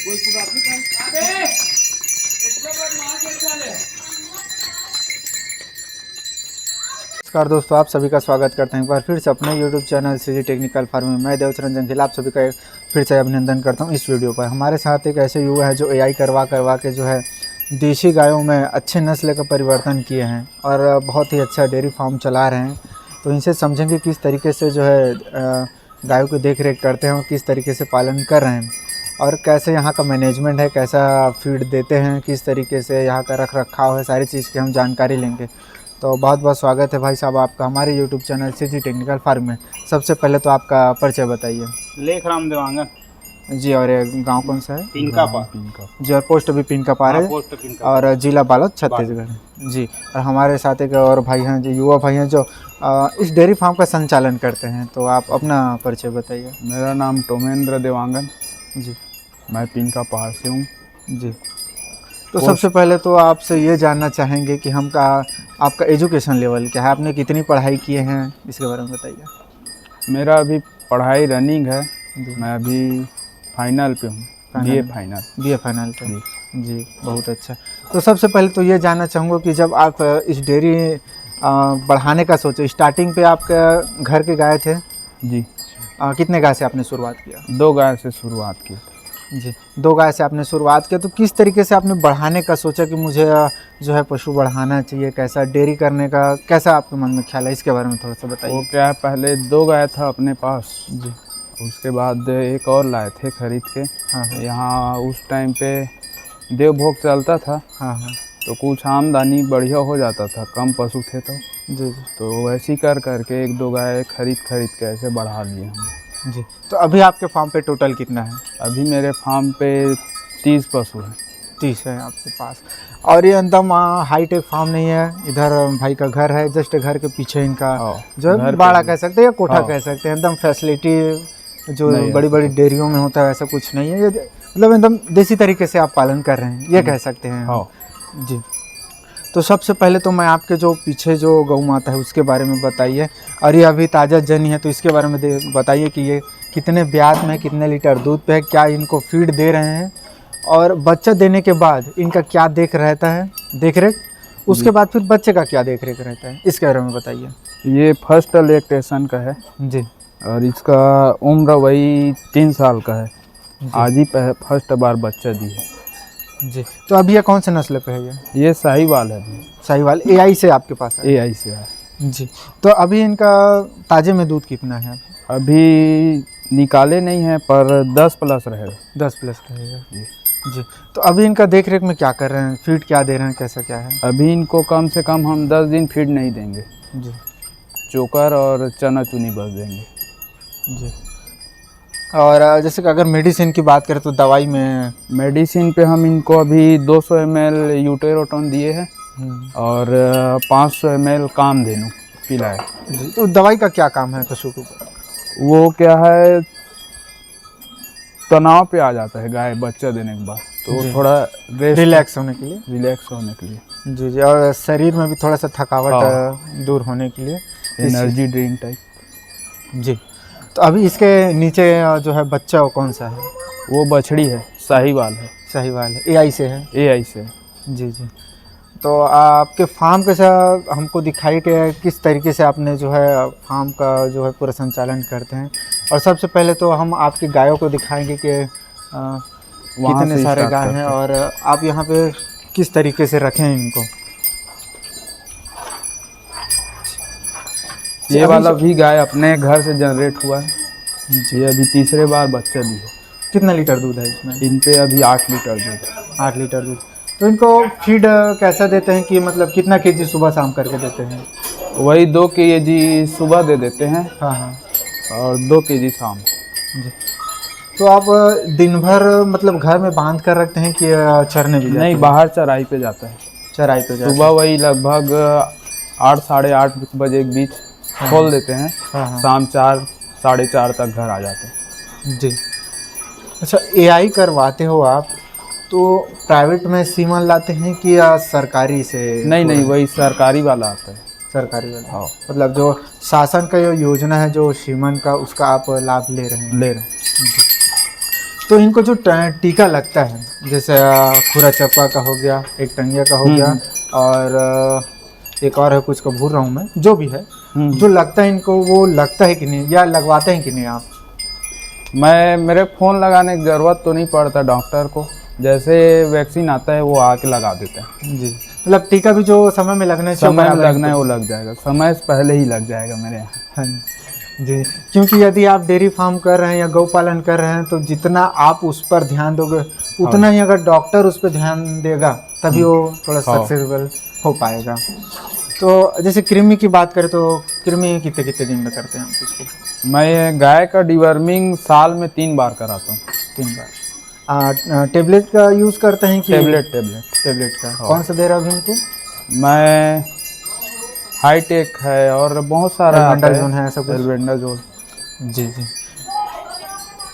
नमस्कार दोस्तों, आप सभी का स्वागत करते हैं एक बार फिर से अपने YouTube channel CG technical farm में। मैं देवचरण जंगील आप सभी का फिर से अभिनंदन करता हूं। इस वीडियो पर हमारे साथ एक ऐसे युवा है जो AI करवा के जो है देशी गायों में अच्छे नस्ल का परिवर्तन किए हैं और बहुत ही अच्छा डेयरी फार्म चला रहे हैं। तो इनसे समझेंगे किस तरीके से जो है गायों की देख रेख करते हैं और किस तरीके से पालन कर रहे हैं और कैसे यहाँ का मैनेजमेंट है, कैसा फीड देते हैं, किस तरीके से यहाँ का रख रखाव है, सारी चीज़ की हम जानकारी लेंगे। तो बहुत बहुत स्वागत है भाई साहब आपका हमारे YouTube channel CG technical farm में। सबसे पहले तो आपका परिचय बताइए। लेखराम देवांगन जी, और ये गांव कौन सा है? पिनका पा जी, और पोस्ट भी पिनका पार है और जिला बालोद छत्तीसगढ़ जी। और हमारे साथ एक और भाई हैं जो युवा भाई हैं जो इस डेयरी फार्म का संचालन करते हैं। तो आप अपना परिचय बताइए। मेरा नाम टोमेंद्र देवांगन जी, मैं पिनका पहाड़ से हूँ जी। तो सबसे पहले तो आपसे ये जानना चाहेंगे कि आपका एजुकेशन लेवल क्या है, आपने कितनी पढ़ाई किए हैं, इसके बारे में बताइए। मेरा अभी पढ़ाई रनिंग है, मैं अभी फाइनल पे हूँ, BA फाइनल पे जी, बहुत अच्छा। तो सबसे पहले तो ये जानना चाहूँगा कि जब आप इस डेयरी बढ़ाने का सोचे, स्टार्टिंग पे आपके घर के गाय थे जी, कितने गाय से आपने शुरुआत किया? 2 गाय से शुरुआत की जी, 2 गाय से आपने शुरुआत किया। तो किस तरीके से आपने बढ़ाने का सोचा कि मुझे जो है पशु बढ़ाना चाहिए, कैसा डेयरी करने का कैसा आपके मन में ख्याल है, इसके बारे में थोड़ा सा बताइए। वो क्या है, पहले 2 गाय था अपने पास जी, उसके बाद एक और लाए थे खरीद के। हाँ यहाँ उस टाइम पे देवभोग चलता था, हाँ, तो कुछ आमदनी बढ़िया हो जाता था, कम पशु थे तो जी, तो वैसे ही करके 1-2 गाय खरीद के ऐसे बढ़ा लिए हमने जी। तो अभी आपके फार्म पे टोटल कितना है? अभी मेरे फार्म पे 30 पशु हैं। 30 है आपके पास। और ये एकदम हाईटेक फार्म नहीं है, इधर भाई का घर है, जस्ट घर के पीछे इनका जो है बाड़ा कह सकते हैं या कोठा कह सकते हैं। एकदम फैसिलिटी जो बड़ी बड़ी डेयरियों में होता है वैसा कुछ नहीं है, ये मतलब एकदम देसी तरीके से आप पालन कर रहे हैं, ये कह सकते हैं जी। तो सबसे पहले तो मैं आपके जो पीछे जो गौ माता है उसके बारे में बताइए, और ये अभी ताज़ा जनी है तो इसके बारे में बताइए कि ये कितने ब्याज में, कितने लीटर दूध पे है, क्या इनको फीड दे रहे हैं और बच्चा देने के बाद इनका क्या देख रेख, उसके बाद फिर बच्चे का क्या देख रेख रहता है, इसके बारे में बताइए। ये फर्स्ट लैक्टेशन का है जी, और इसका उम्र वही 3 साल का है, आज ही फर्स्ट बार बच्चा दी है जी। तो अभी ये कौन से नस्ल पे है? ये साहिवाल है अभी। साहिवाल AI से आपके पास है? AI से है जी। तो अभी इनका ताज़े में दूध कितना है? अभी निकाले नहीं है पर 10 प्लस रहेगा। 10 प्लस रहेगा जी। तो अभी इनका देख रेख में क्या कर रहे हैं, फीड क्या दे रहे हैं, कैसा क्या है? अभी इनको कम से कम हम 10 दिन फीड नहीं देंगे जी, चोकर और चना चुनी बस देंगे जी। और जैसे कि अगर मेडिसिन की बात करें तो दवाई में मेडिसिन पे हम इनको अभी 200 ml यूटेरोटोन दिए हैं और 500 ml कामधेनु पिलाए जी। तो दवाई का क्या काम है पशु को? वो क्या है, तनाव पे आ जाता है गाय बच्चा देने के बाद, तो थोड़ा रिलैक्स होने के लिए जी जी। और शरीर में भी थोड़ा सा थकावट दूर होने के लिए एनर्जी ड्रिंक टाइप जी। तो अभी इसके नीचे जो है बच्चा वो कौन सा है? वो बछड़ी है, साहिवाल है AI से है? AI से जी जी। तो आपके फार्म कैसा हमको दिखाई कि किस तरीके से आपने जो है फार्म का जो है पूरा संचालन करते हैं। और सबसे पहले तो हम आपकी गायों को दिखाएंगे कि कितने सारे गाय हैं और आप यहाँ पे किस तरीके से रखें इनको। ये वाला भी गाय अपने घर से जनरेट हुआ है, ये अभी तीसरे बार बच्चा दी है। कितना लीटर दूध है इसमें? इन पे अभी 8 लीटर दूध। 8 लीटर दूध। तो इनको फीड कैसा देते हैं कि मतलब कितना केजी सुबह शाम करके देते हैं? वही 2 kg सुबह दे देते हैं, हाँ, और 2 kg शाम जी। तो आप दिन भर मतलब घर में बांध कर रखते हैं कि चरने भी जाते हैं? नहीं, बाहर चराई पे जाता है। चराई पे जाते हैं सुबह वही लगभग 8 साढ़े 8 बजे के बीच खोल देते हैं, शाम 4 साढ़े 4 तक घर आ जाते हैं जी। अच्छा, AI करवाते हो आप तो प्राइवेट में सीमन लाते हैं कि या सरकारी से? नहीं, वही सरकारी वाला आता है। सरकारी वाला मतलब जो शासन का योजना है जो सीमन का, उसका आप लाभ ले रहे हैं? ले रहे हैं। तो इनको जो टीका लगता है, जैसे खुरा चप्पा का हो गया, एक टंगिया का हो गया, और एक और है, कुछ का भूल रहा हूँ मैं, जो भी है, जो लगता है इनको, वो लगता है कि नहीं, या लगवाते हैं कि नहीं आप? मेरे फ़ोन लगाने की ज़रूरत तो नहीं पड़ता डॉक्टर को, जैसे वैक्सीन आता है वो आके लगा देते हैं जी। मतलब टीका भी जो समय में लगना चाहिए, समय में लगना है वो लग जाएगा, समय से पहले ही लग जाएगा मेरे यहाँ। हाँ जी, क्योंकि यदि आप डेयरी फार्म कर रहे हैं या गौ पालन कर रहे हैं, तो जितना आप उस पर ध्यान दोगे उतना ही अगर डॉक्टर उस पर ध्यान देगा तभी वो थोड़ा सक्सेसफुल हो पाएगा। तो जैसे कृमि की बात करें तो कृमि कितने कितने दिन में करते हैं आप उसको? मैं गाय का डिवर्मिंग साल में 3 बार कराता हूँ। 3 बार। टेबलेट का यूज़ करते हैं कि? टेबलेट का। कौन सा दे रहा अभी उनको? मैं हाईटेक है और बहुत सारा एल्बेंडाजोल है, ऐसा कुछ? एल्बेंडाजोल। जी जी।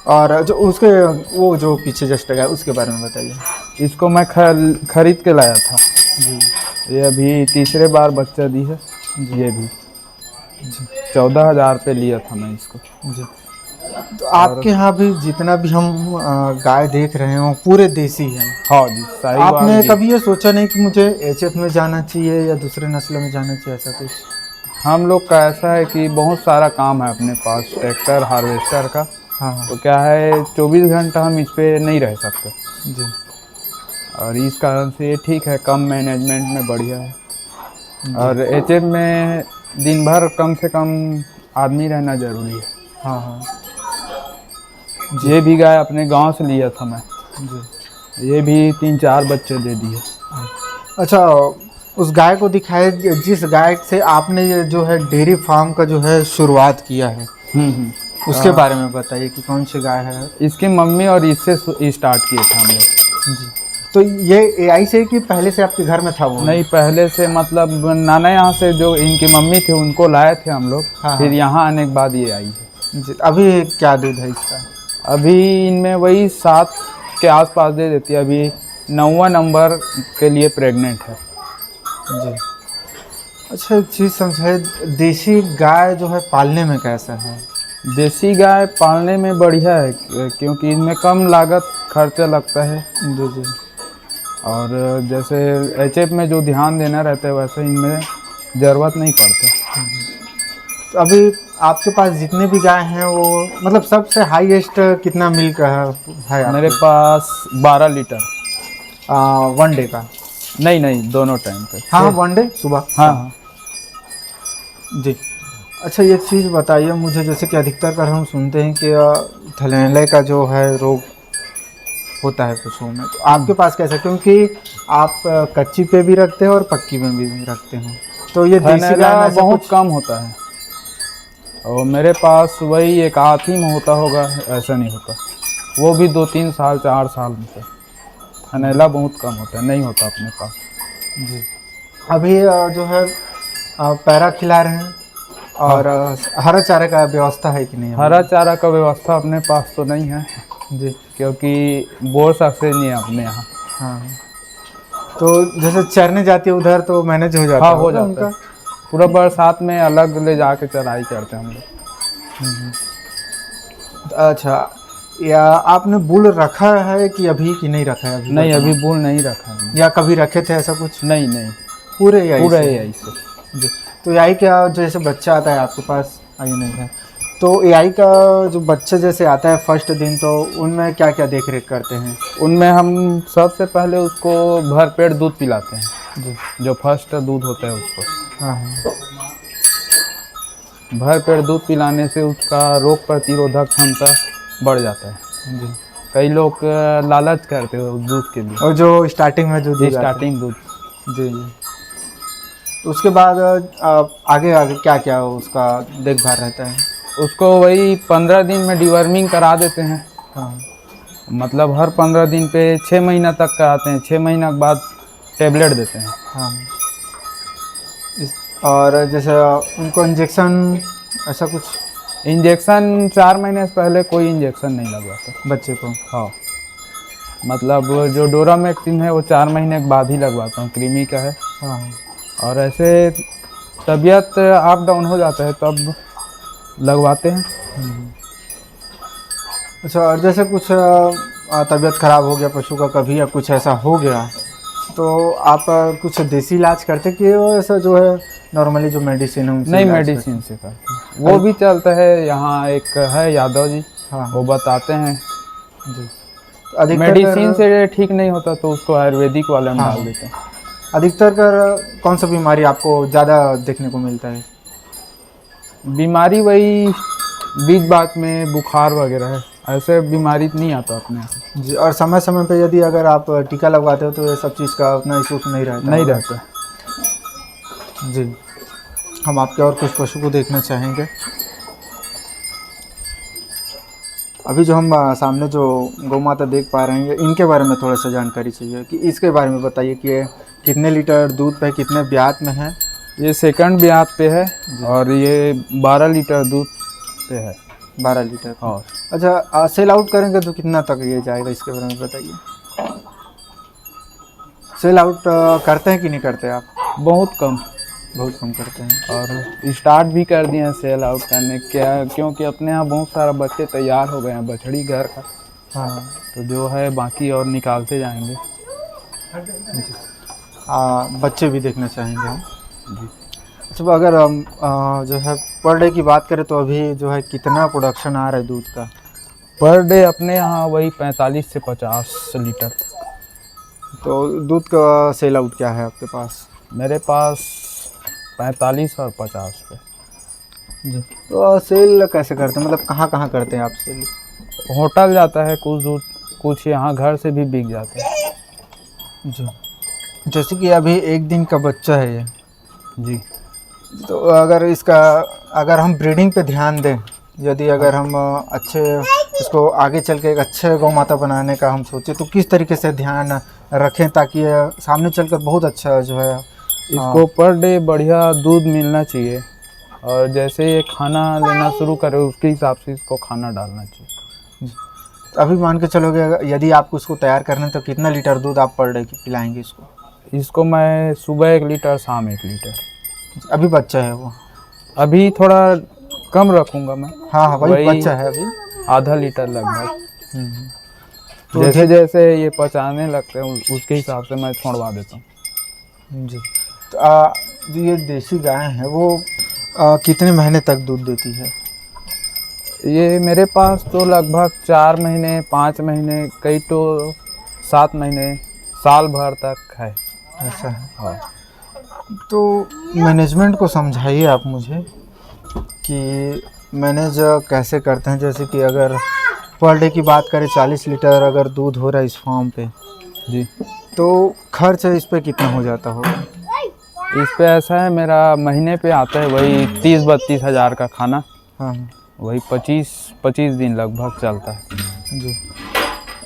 और जो उसके वो जो पीछे जस्ट गया उसके बारे में बताइए। इसको मैं खरीद के लाया था जी। ये अभी तीसरे बार बच्चा दी है। ये भी 14,000 रुपये लिया था मैं इसको। जी। तो आपके यहाँ भी जितना भी हम गाय देख रहे हैं वो पूरे देसी हैं? हाँ जी, सही। आपने कभी ये सोचा नहीं कि मुझे एचएफ में जाना चाहिए या दूसरे नस्ल में जाना चाहिए, ऐसा कुछ? हम लोग का ऐसा है कि बहुत सारा काम है अपने पास, ट्रैक्टर हार्वेस्टर का। हाँ। तो क्या है 24 घंटा हम इस पे नहीं रह सकते जी। और इस कारण से ये ठीक है, कम मैनेजमेंट में बढ़िया है। और एचएफ में दिन भर कम से कम आदमी रहना ज़रूरी है। हाँ हाँ। ये भी गाय अपने गांव से लिया था मैं जी। ये भी 3-4 बच्चे दे दिए। अच्छा, उस गाय को दिखाए जिस गाय से आपने ये जो है डेयरी फार्म का जो है शुरुआत किया है, उसके बारे में बताइए कि कौन सी गाय है? इसकी मम्मी और इससे स्टार्ट किए थे हम लोग। जी। तो ये एआई से कि पहले से आपके घर में था वो? नहीं, पहले से, मतलब नाना यहाँ से जो इनकी मम्मी थी उनको लाए थे हम लोग। हाँ। फिर यहाँ आने के बाद ये आई है। जी। अभी क्या दूध है इसका? अभी इनमें वही 7 के आसपास दे देती है। अभी 9वां नंबर के लिए प्रेग्नेंट है। जी। अच्छा, एक चीज़ समझाइए, देसी गाय जो है पालने में कैसा है? देसी गाय पालने में बढ़िया है क्योंकि इनमें कम लागत खर्चा लगता है। जी जी। और जैसे एचएफ में जो ध्यान देना रहता है वैसे इनमें ज़रूरत नहीं पड़ता। तो अभी आपके पास जितने भी गाय हैं वो मतलब सबसे हाईएस्ट कितना मिल्क है? मेरे पास 12 लीटर। 1 डे का? नहीं, दोनों टाइम पे। हाँ, 1 डे सुबह। हाँ। जी। अच्छा, एक चीज़ बताइए मुझे, जैसे कि अधिकतर कर हम सुनते हैं कि थैलेला का जो है रोग होता है पशुओं में, तो आपके पास कैसा? क्योंकि आप कच्ची पे भी रखते हैं और पक्की में भी रखते हैं, तो ये देसी गाय में बहुत कम होता है और मेरे पास वही एक हाथी में होता होगा, ऐसा नहीं होता। वो भी 2-3 साल 4 साल में से। थैलेला बहुत कम होता है, नहीं होता अपने पास। जी। अभी जो है पैरा खिला रहे हैं और हरा चारे का व्यवस्था है कि नहीं? हरा चारा का व्यवस्था अपने पास तो नहीं है जी, क्योंकि बोर सक्सेस नहीं है अपने यहाँ। हाँ। तो जैसे चरने जाती है उधर तो मैनेज हो जाता है? हाँ, हो जाता है। पूरा बरसात में अलग ले जाके चराई करते हैं हम लोग। अच्छा, या आपने बुल रखा है कि अभी कि नहीं रखा है? नहीं, अभी बुल नहीं रखा है। या कभी रखे थे ऐसा कुछ? नहीं, पूरे यही से। जी। तो एआई का जैसे बच्चा आता है आपके पास, आई नहीं है, तो एआई का जो बच्चा जैसे आता है फर्स्ट दिन, तो उनमें क्या क्या देख रेख करते हैं? उनमें हम सबसे पहले उसको भरपेट दूध पिलाते हैं। जी। जो फर्स्ट दूध होता है उसको। हाँ। भरपेट दूध पिलाने से उसका रोग प्रतिरोधक क्षमता बढ़ जाता है। जी। कई लोग लालच करते हैं उस दूध के लिए, और जो स्टार्टिंग में जो दूध स्टार्टिंग दूध। जी जी। तो उसके बाद आगे क्या क्या उसका देखभाल रहता है? उसको वही 15 दिन में डिवर्मिंग करा देते हैं। हाँ। मतलब हर 15 दिन पे 6 महीना तक कराते हैं। 6 महीना के बाद टेबलेट देते हैं। हाँ। और जैसे उनको इंजेक्शन ऐसा कुछ? इंजेक्शन 4 महीने से पहले कोई इंजेक्शन नहीं लगवाता बच्चे को? हाँ, मतलब जो डोरामेक्टिन है वो 4 महीने के बाद ही लगवाता हूँ, कृमि का है। हाँ। और ऐसे तबीयत अप डाउन हो जाता है तब लगवाते हैं। अच्छा, और जैसे कुछ तबीयत खराब हो गया पशु का कभी या कुछ ऐसा हो गया तो आप कुछ देसी इलाज करते कि वो ऐसा जो है नॉर्मली जो मेडिसिन है उनसे नहीं, इलाज मेडिसिन से करते हैं। वो भी चलता है, यहाँ एक है यादव जी, हाँ वो बताते हैं। जी। तो अधिकतर मेडिसिन से ठीक नहीं होता तो उसको आयुर्वेदिक वाले में हाँ, डाल देते हैं। अधिकतर कर कौन सा बीमारी आपको ज़्यादा देखने को मिलता है? बीमारी वही बीच बात में बुखार वगैरह है, ऐसे बीमारी नहीं आता अपने यहाँ से। जी, और समय समय पे यदि अगर आप टीका लगवाते हो तो ये सब चीज़ का उतना इशू नहीं रहता नहीं होगा? रहता। जी, हम आपके और कुछ पशु को देखना चाहेंगे। अभी जो हम सामने जो गौ माता देख पा रहे हैं इनके बारे में थोड़ा सा जानकारी चाहिए कि इसके बारे में बताइए कि ये कितने लीटर दूध पे कितने ब्यात में है? ये सेकंड ब्यात पे है और ये 12 लीटर दूध पे है। 12 लीटर। और अच्छा, सेल आउट करेंगे तो कितना तक ये जाएगा, इसके बारे में बताइए। सेल आउट करते हैं कि नहीं करते आप? बहुत कम करते हैं। और स्टार्ट भी कर दिए हैं सेल आउट करने, क्या क्योंकि अपने यहाँ बहुत सारा बच्चे तैयार हो गए हैं बछड़ी घर का, हाँ तो जो है बाकी और निकालते जाएंगे। बच्चे भी देखना चाहेंगे हम। जी। अच्छा, अगर हम जो है पर डे की बात करें तो अभी जो है कितना प्रोडक्शन आ रहा है दूध का? पर डे अपने यहाँ वही 45 से 50 लीटर। तो दूध का सेल आउट क्या है आपके पास? मेरे पास 45 और 50 पे। जी, तो सेल कैसे करते हैं, मतलब कहाँ कहाँ करते हैं आप सेल? होटल जाता है कुछ दूध, कुछ यहाँ घर से भी बिक जाता है। जी, जैसे कि अभी एक दिन का बच्चा है ये। जी। तो अगर हम ब्रीडिंग पे ध्यान दें, यदि अगर हम अच्छे इसको आगे चल के एक अच्छे गौ माता बनाने का हम सोचें तो किस तरीके से ध्यान रखें ताकि ये सामने चलकर बहुत अच्छा जो है इसको पर डे बढ़िया दूध मिलना चाहिए, और जैसे ये खाना लेना शुरू करे उसके हिसाब से इसको खाना डालना चाहिए। तो अभी मान के चलोगे यदि आपको इसको तैयार करना तो कितना लीटर दूध आप पर डे पिलाएंगे इसको? इसको मैं सुबह 1 लीटर, शाम 1 लीटर। अभी बच्चा है वो? अभी थोड़ा कम रखूँगा मैं। हाँ वही बच्चा है अभी। आधा लीटर लगभग। तो जैसे जैसे ये पचाने लगते हैं उसके हिसाब से मैं छोड़वा देता हूँ। जी, तो जो ये देसी गाय है वो कितने महीने तक दूध देती है? ये मेरे पास तो लगभग 4 महीने, 5 महीने, कई तो 7 महीने, साल भर तक है। ऐसा है? हाँ। तो मैनेजमेंट को समझाइए आप मुझे कि मैनेज कैसे करते हैं, जैसे कि अगर पर डे की बात करें 40 लीटर अगर दूध हो रहा है इस फार्म पे जी, तो खर्च इस पे कितना हो जाता होगा? इस पे ऐसा है, मेरा महीने पे आता है वही 30-32 हज़ार का खाना। हाँ वही 25 दिन लगभग चलता है। जी।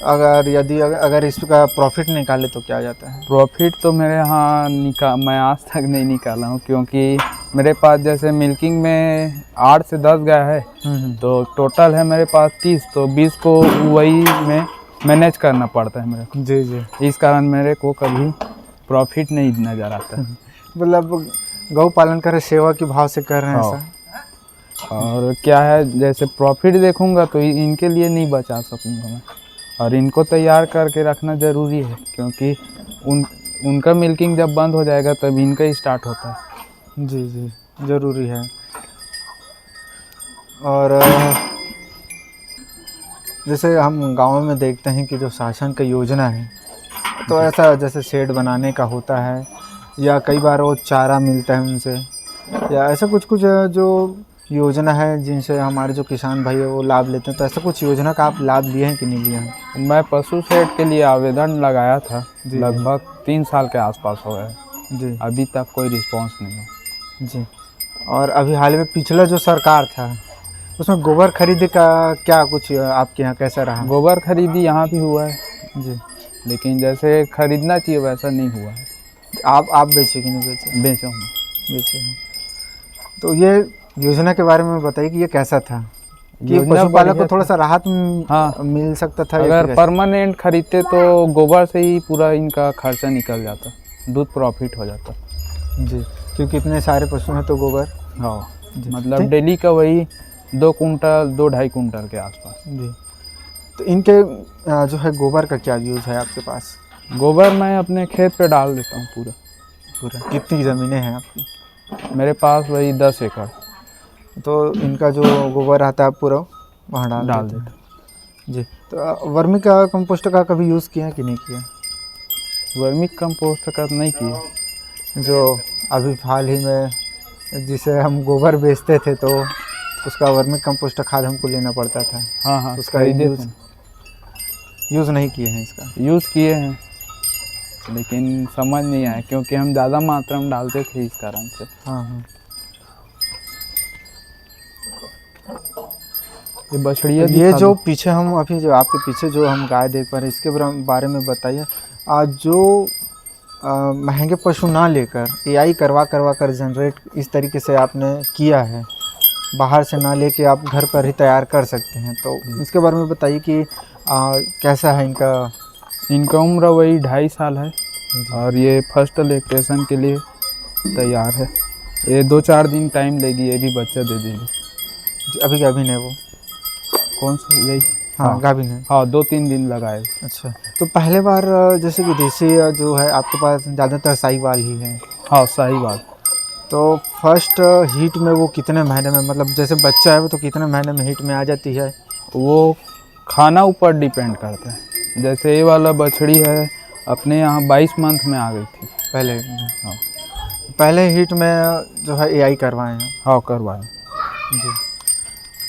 अगर इसका प्रॉफिट निकाले तो क्या आ जाता है? प्रॉफिट तो मेरे यहाँ मैं आज तक नहीं निकाला हूँ, क्योंकि मेरे पास जैसे मिल्किंग में 8 से 10 गाय है, तो टोटल है मेरे पास 30, तो 20 को वही में मैनेज करना पड़ता है मेरे को। जी जी। इस कारण मेरे को कभी प्रॉफिट नहीं नज़र आता है। मतलब गौ पालन कर सेवा के भाव से कर रहे हैं ऐसा? और क्या है, जैसे प्रॉफिट देखूंगा तो इनके लिए नहीं बचा सकूंगा मैं, और इनको तैयार करके रखना ज़रूरी है, क्योंकि उनका मिल्किंग जब बंद हो जाएगा तब इनका ही स्टार्ट होता है। जी जी, ज़रूरी है। और जैसे हम गाँव में देखते हैं कि जो शासन का योजना है तो ऐसा जैसे शेड बनाने का होता है या कई बार वो चारा मिलता है उनसे, या ऐसा कुछ जो योजना है जिनसे हमारे जो किसान भाई है वो लाभ लेते हैं, तो ऐसा कुछ योजना का आप लाभ लिए हैं कि नहीं लिए हैं? मैं पशु शेड के लिए आवेदन लगाया था, लगभग 3 साल के आसपास हो गए जी, अभी तक कोई रिस्पांस नहीं है जी। और अभी हाल में पिछला जो सरकार था उसमें गोबर खरीदे का क्या कुछ आपके यहाँ कैसा रहा? गोबर खरीदी यहाँ भी हुआ है जी, लेकिन जैसे खरीदना चाहिए वैसा नहीं हुआ है। आप बेचे कि नहीं बेचे? बेचे हूँ। बेचे हैं। तो ये योजना के बारे में बताइए कि ये कैसा था कि पशुपालक को थोड़ा सा राहत मिल सकता था? अगर परमानेंट खरीदते तो गोबर से ही पूरा इनका खर्चा निकल जाता, दूध प्रॉफिट हो जाता जी, क्योंकि इतने सारे पशु हैं तो गोबर। हाँ, मतलब डेली का वही 2 कुंटल 2-2.5 कुंटल के आसपास। जी, तो इनके जो है गोबर का क्या यूज़ है आपके पास? गोबर मैं अपने खेत पे डाल देता हूँ पूरा। पूरा कितनी ज़मीनें हैं आपकी? मेरे पास वही 10 एकड़ तो इनका जो गोबर आता है आप पूरा वहाँ डाल डाल देते हैं? देता जी। तो वर्मी का कंपोस्ट का कभी यूज़ किया है कि नहीं किया? हूँ। वर्मी कंपोस्ट का नहीं किया। जो अभी हाल ही में जिसे हम गोबर बेचते थे तो उसका वर्मी कंपोस्ट खाद हमको लेना पड़ता था। हाँ हाँ, उसका खरीदे यूज़ यूज़ नहीं किए हैं इसका? यूज़ किए हैं, लेकिन समझ नहीं आया क्योंकि हम ज़्यादा मात्रा में डालते थे इस कारण से। हाँ हाँ। ये बछड़िया ये जो पीछे हम अभी जो आपके पीछे जो हम गाय देख पा रहे हैं इसके बारे में बताइए। आज जो महंगे पशु ना लेकर एआई करवा कर जनरेट इस तरीके से आपने किया है, बाहर से ना लेके आप घर पर ही तैयार कर सकते हैं, तो इसके बारे में बताइए कि कैसा है इनका उम्र वही 2.5 साल है और ये फर्स्ट लैक्टेशन के लिए तैयार है। ये 2-4 दिन टाइम लेगी, ये भी बच्चा दे देगी। अभी गाभिन है वो? कौन सा? यही। हाँ गाभिन है। हाँ 2-3 दिन लगाए। अच्छा, तो पहले बार जैसे कि देसी जो है आपके पास ज़्यादातर साहीवाल ही है? हाँ साहीवाल। तो फर्स्ट हीट में वो कितने महीने में, मतलब जैसे बच्चा है वो तो कितने महीने में हीट में आ जाती है? वो खाना ऊपर डिपेंड करता है। जैसे ये वाला बछड़ी है अपने यहाँ 22 मंथ में आ गई थी पहले। हाँ पहले हीट में जो है एआई करवाए हैं? हाँ करवाए जी।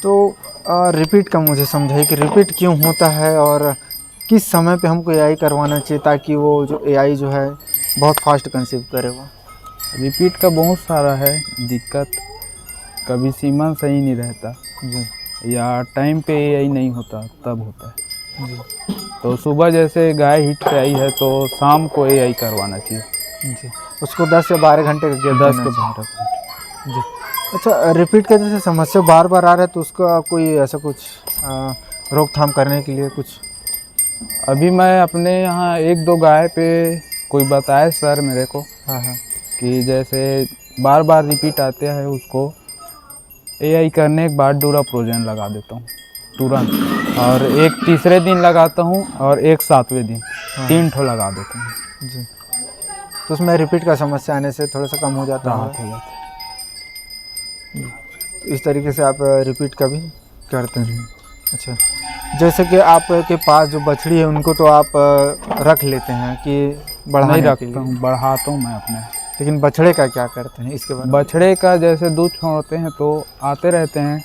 तो रिपीट का मुझे समझाइए कि रिपीट क्यों होता है और किस समय पे हमको एआई करवाना चाहिए ताकि वो जो एआई जो है बहुत फास्ट कंसीव करे वो? रिपीट का बहुत सारा है दिक्कत। कभी सीमन सही नहीं रहता जी या टाइम पे एआई नहीं होता तब होता है। जी तो सुबह जैसे गाय हिट पे आई है तो शाम को एआई करवाना चाहिए। जी। उसको 10 या 12 घंटे का गैप 10 देना के चाहिए। 12 घंटे। जी। अच्छा, रिपीट का जैसे समस्या बार बार आ रहा है तो उसका कोई ऐसा कुछ रोकथाम करने के लिए कुछ? अभी मैं अपने यहाँ 1-2 गाय पे कोई बताए सर मेरे को हाँ हाँ। कि जैसे बार बार रिपीट आते हैं उसको एआई करने के बाद डूराप्रोजेन लगा देता हूँ तुरंत, और एक तीसरे दिन लगाता हूँ और एक 7वें दिन, 3 ठो लगा देता हूँ। जी। तो उसमें रिपीट का समस्या आने से थोड़ा सा कम हो जाता राहत है? हो जाती तो इस तरीके से आप रिपीट का भी करते हैं? अच्छा, जैसे कि आपके पास जो बछड़ी है उनको तो आप रख लेते हैं कि है। बढ़ाने नहीं के लिए? रखता हूँ, बढ़ाता हूँ मैं अपने। लेकिन बछड़े का क्या करते हैं इसके बारे में? बछड़े का जैसे दूध छोड़ते हैं तो आते रहते हैं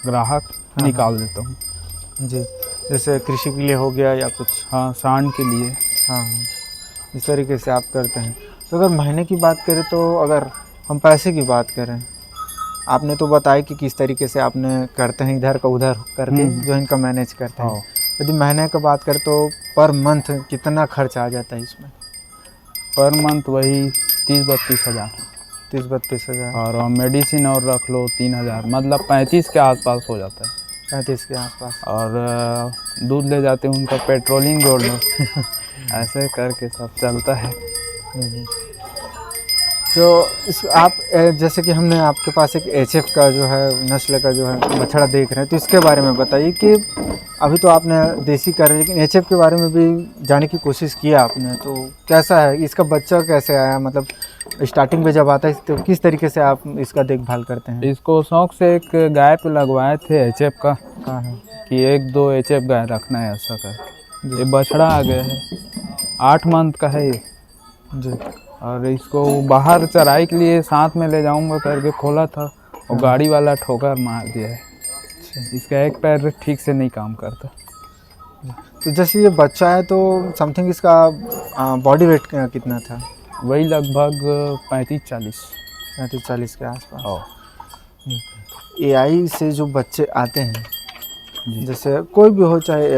ग्राहक, निकाल देता हूँ। जी, जैसे कृषि के लिए हो गया या कुछ? हाँ सांड के लिए। हाँ हाँ, इस तरीके से आप करते हैं। तो अगर महीने की बात करें तो अगर हम पैसे की बात करें, आपने तो बताया कि किस तरीके से आपने करते हैं इधर का उधर करके जो इनका मैनेज करते हैं। यदि महीने का बात करें तो पर मंथ कितना खर्च आ जाता है इसमें? पर मंथ वही 30-32 हज़ार। 30-32 हज़ार। और मेडिसिन और रख लो 3,000, मतलब 35 के आसपास हो जाता है। 35 के आसपास। और दूध ले जाते हैं उनका पेट्रोलिंग जोड़ लो ऐसे करके सब चलता है। तो इस आप जैसे कि हमने आपके पास एक एचएफ का जो है नस्ल का जो है बछड़ा देख रहे हैं, तो इसके बारे में बताइए कि अभी तो आपने देसी कर रहे हैं लेकिन एचएफ के बारे में भी जानने की कोशिश किया आपने, तो कैसा है इसका बच्चा, कैसे आया, मतलब स्टार्टिंग में जब आता है तो किस तरीके से आप इसका देखभाल करते हैं? इसको शौक से एक गाय पे लगवाए थे एचएफ का। हाँ हाँ। कि 1-2 एचएफ गाय रखना है ऐसा करके। ये बछड़ा आ गया है, 8 मंथ का है ये जी। और इसको बाहर चराई के लिए साथ में ले जाऊंगा करके खोला था और गाड़ी वाला ठोकर मार दिया है। इसका एक पैर ठीक से नहीं काम करता। तो जैसे ये बच्चा है तो समथिंग इसका बॉडी वेट कितना था? वही लगभग 35-40। 35-40 के आसपास। और एआई से जो बच्चे आते हैं, जैसे कोई भी हो, चाहे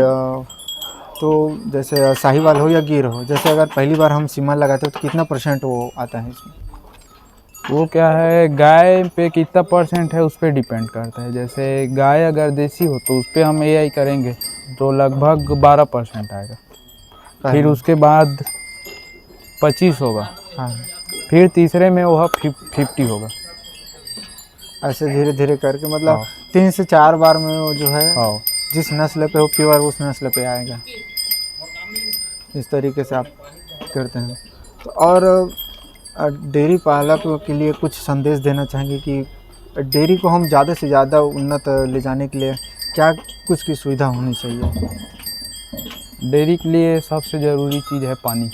तो जैसे साहीवाल हो या गिर हो, जैसे अगर पहली बार हम सीमन लगाते हैं तो कितना % वो आता है इसमें? वो क्या है, गाय पे कितना % है उस पर डिपेंड करता है। जैसे गाय अगर देसी हो तो उस पर हम एआई करेंगे तो लगभग 12% आएगा। फिर उसके बाद 25 होगा। हाँ। फिर तीसरे में वह 50 होगा। ऐसे धीरे धीरे करके मतलब 3 से 4 बार में वो जो है जिस नस्ल पे हो प्योर उस नस्ल पे आएगा। इस तरीके से आप करते हैं। तो और डेयरी पालक के लिए कुछ संदेश देना चाहेंगे कि डेयरी को हम ज़्यादा से ज़्यादा उन्नत ले जाने के लिए क्या कुछ की सुविधा होनी चाहिए? डेयरी के लिए सबसे ज़रूरी चीज़ है पानी।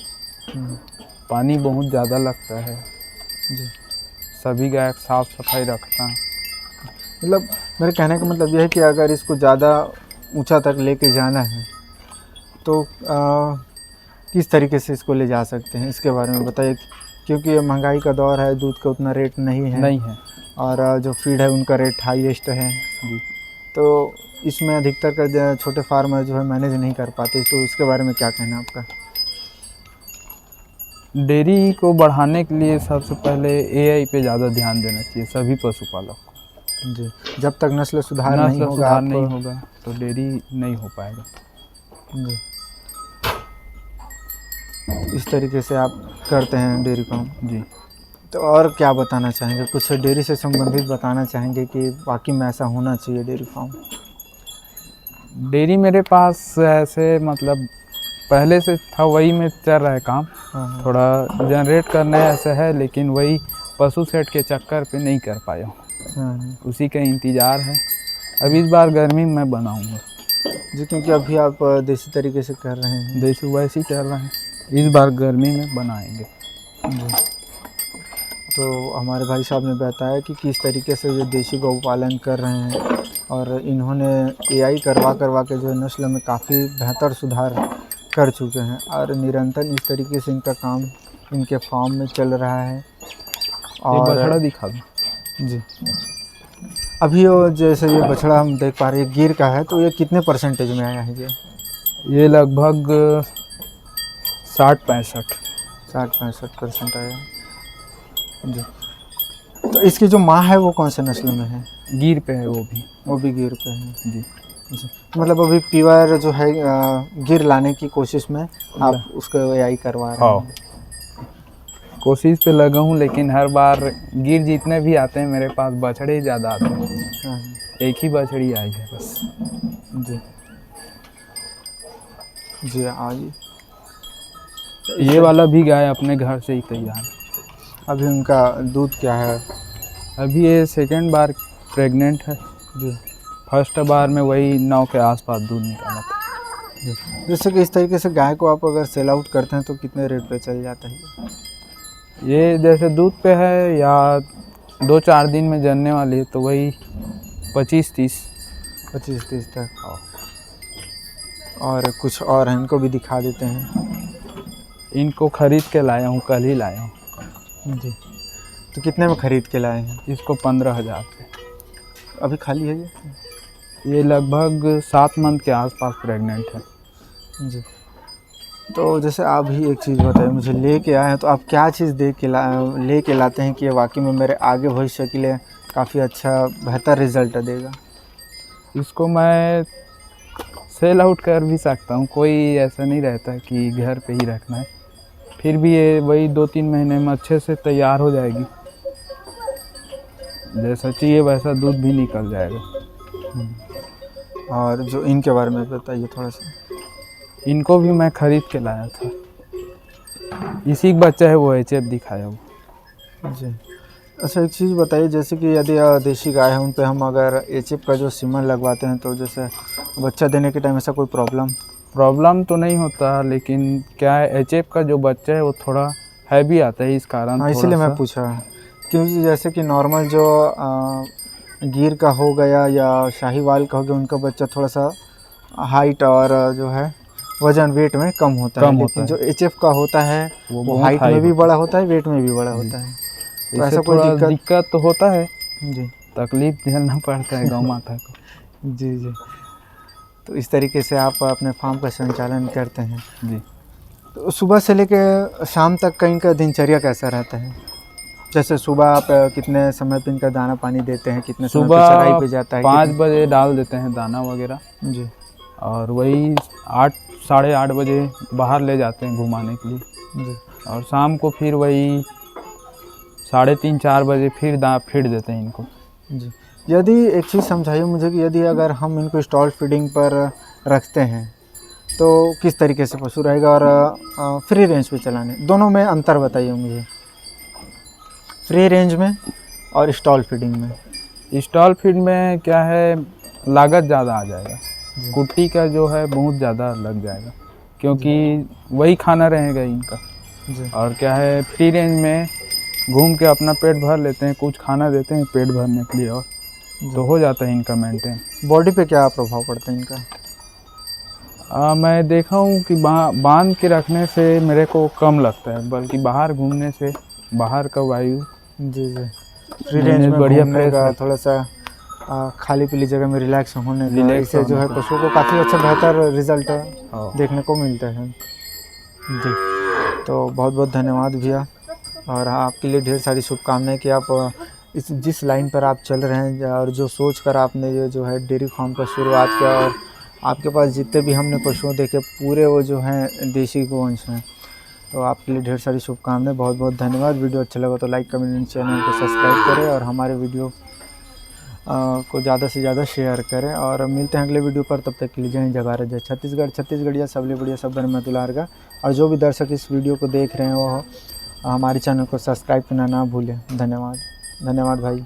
पानी बहुत ज़्यादा लगता है जी। सभी गाय साफ़ सफाई रखता है। मतलब मेरे कहने का मतलब यह है कि अगर इसको ज़्यादा ऊंचा तक लेके जाना है तो किस तरीके से इसको ले जा सकते हैं, इसके बारे में बताइए। क्योंकि ये महंगाई का दौर है, दूध का उतना रेट नहीं है और जो फीड है उनका रेट हाईएस्ट है जी। तो इसमें अधिकतर का छोटे फार्मर जो है मैनेज नहीं कर पाते, तो उसके बारे में क्या कहना है आपका? डेयरी को बढ़ाने के लिए सबसे पहले एआई पे ज़्यादा ध्यान देना चाहिए सभी पशुपालक को जी। जब तक नस्ल सुधार नहीं होगा तो डेयरी नहीं हो पाएगा जी। इस तरीके से आप करते हैं डेयरी फार्म जी। तो और क्या बताना चाहेंगे, कुछ डेयरी से संबंधित बताना चाहेंगे कि वाकई में ऐसा होना चाहिए डेयरी फार्म? डेयरी मेरे पास ऐसे मतलब पहले से था, वही में चल रहा है काम। थोड़ा जनरेट करना ऐसा है, लेकिन वही पशु सेट के चक्कर पे नहीं कर पाया। उसी का इंतज़ार है। अब इस बार गर्मी में बनाऊंगा जी, क्योंकि अभी आप देसी तरीके से कर रहे हैं। देसी वैसे ही चल रहा है, इस बार गर्मी में बनाएंगे जी। तो हमारे भाई साहब ने बताया कि किस तरीके से ये देसी गौ पालन कर रहे हैं और इन्होंने एआई करवा के जो नस्ल में काफ़ी बेहतर सुधार कर चुके हैं और निरंतर इस तरीके से इनका काम इनके फार्म में चल रहा है। और बछड़ा दिखा दो जी। अभी वो जैसे ये बछड़ा हम देख पा रहे हैं गिर का है, तो ये कितने परसेंटेज में आया है? ये लगभग 60-65% आया जी। तो इसकी जो माँ है वो कौन से नस्ल में है? गिर पे है, वो भी गिर पे है जी। जी। मतलब अभी प्योर जो है गिर लाने की कोशिश में आप उसको एआई करवा रहे हैं? कोशिश पे लगा हूँ, लेकिन हर बार गिर जितने भी आते हैं मेरे पास बछड़े ही ज़्यादा आते हैं। एक ही बछड़ी आई है बस जी। जी आइए। ये वाला भी गाय अपने घर से ही तैयार। अभी उनका दूध क्या है? अभी ये सेकंड बार प्रेग्नेंट है जी। फर्स्ट बार में वही 9 के आसपास दूध निकाला था जी। जैसे कि इस तरीके से गाय को आप अगर सेल आउट करते हैं तो कितने रेट पे चल जाता है ये? जैसे दूध पे है या 2-4 दिन में जनने वाली है तो वही 25-30 तक। और कुछ और हैं, इनको भी दिखा देते हैं। इनको खरीद के लाया हूँ, कल ही लाया हूँ जी। तो कितने में खरीद के लाए हैं? इसको 15,000 पे। अभी खाली है ये लगभग 7 मंथ के आसपास प्रेग्नेंट है जी। तो जैसे आप भी एक चीज़ बताइए, मुझे लेके आए हैं तो आप क्या चीज़ लेके लाते हैं कि ये वाकई में मेरे आगे भविष्य के लिए काफ़ी अच्छा बेहतर रिज़ल्ट देगा? इसको मैं सेल आउट कर भी सकता हूँ, कोई ऐसा नहीं रहता है कि घर पे ही रखना है। फिर भी ये वही 2-3 महीने में अच्छे से तैयार हो जाएगी, जैसा चाहिए वैसा दूध भी निकल जाएगा। और जो इनके बारे में बताइए थोड़ा सा। इनको भी मैं खरीद के लाया था, इसी का बच्चा है, वो एचएफ दिखाया वो जी। अच्छा एक चीज़ बताइए, जैसे कि यदि देशी गाय है उन पे हम अगर एचएफ का जो सीमन लगवाते हैं तो जैसे बच्चा देने के टाइम ऐसा कोई प्रॉब्लम तो नहीं होता, लेकिन क्या है एचएफ का जो बच्चा है वो थोड़ा हैवी आता है, इस कारण। हाँ, इसीलिए मैं पूछा, क्योंकि जैसे कि नॉर्मल जो गिर का हो गया या शाहीवाल का हो गया, उनका बच्चा थोड़ा सा हाइट और जो है वजन वेट में कम होता है, लेकिन जो एचएफ का होता है वो हाइट में भी बड़ा होता है, वेट में भी बड़ा होता है। तो ऐसा कोई दिक्कत तो होता है जी, तकलीफ झेलना पड़ता है गौ माता को। जी जी। तो इस तरीके से आप अपने फार्म का संचालन करते हैं जी। तो सुबह से लेकर शाम तक का इनका दिनचर्या कैसा रहता है? जैसे सुबह आप कितने समय पे इनका दाना पानी देते हैं, कितने समय पे चराई पे जाता है? 5 बजे डाल देते हैं दाना वगैरह जी, और वही 8-8:30 बजे बाहर ले जाते हैं घुमाने के लिए जी। और शाम को फिर वही 3:30-4 बजे फिर फीड देते हैं इनको जी। यदि एक चीज़ समझाइए मुझे कि यदि अगर हम इनको स्टॉल फीडिंग पर रखते हैं तो किस तरीके से पशु रहेगा, और फ्री रेंज पे चलाने, दोनों में अंतर बताइए मुझे, फ्री रेंज में और स्टॉल फीडिंग में। स्टॉल फीड में क्या है, लागत ज़्यादा आ जाएगा, कुट्टी का जो है बहुत ज़्यादा लग जाएगा, क्योंकि वही खाना रहेगा इनका। जी। और क्या है, फ्री रेंज में घूम के अपना पेट भर लेते हैं, कुछ खाना देते हैं पेट भरने के लिए, और तो हो जाता है इनका मेंटेन। बॉडी पे क्या प्रभाव पड़ता है इनका? मैं देखा हूँ कि बांध के रखने से मेरे को कम लगता है, बल्कि बाहर घूमने से बाहर का वायु जी जी, फ्री रेंज में बढ़िया घूमने फ्रेश का, है। थोड़ा सा खाली पीली जगह में रिलैक्स होने का, रिलैक्स इससे जो है होने का। पशुओं को काफ़ी अच्छा बेहतर रिजल्ट हाँ। देखने को मिलता है। जी, तो बहुत बहुत धन्यवाद भैया, और आपके लिए ढेर सारी शुभकामनाएं कि आप इस जिस लाइन पर आप चल रहे हैं, और जो सोच कर आपने ये जो है डेयरी फार्म का शुरुआत किया, और आपके पास जितने भी हमने पशुओं देखे पूरे वो जो हैं देसी गोवंश हैं, तो आपके लिए ढेर सारी शुभकामनाएं, बहुत बहुत धन्यवाद। वीडियो अच्छा लगा तो लाइक कमेंट चैनल को सब्सक्राइब करें, और हमारे वीडियो को ज़्यादा से ज़्यादा शेयर करें, और मिलते हैं अगले वीडियो पर। तब तक के लिए जय जगार जय छत्तीसगढ़िया सबले बढ़िया सब में दुलार का। और जो भी दर्शक इस वीडियो को देख रहे हैं वो हमारे चैनल को सब्सक्राइब करना ना भूलें। धन्यवाद भाई।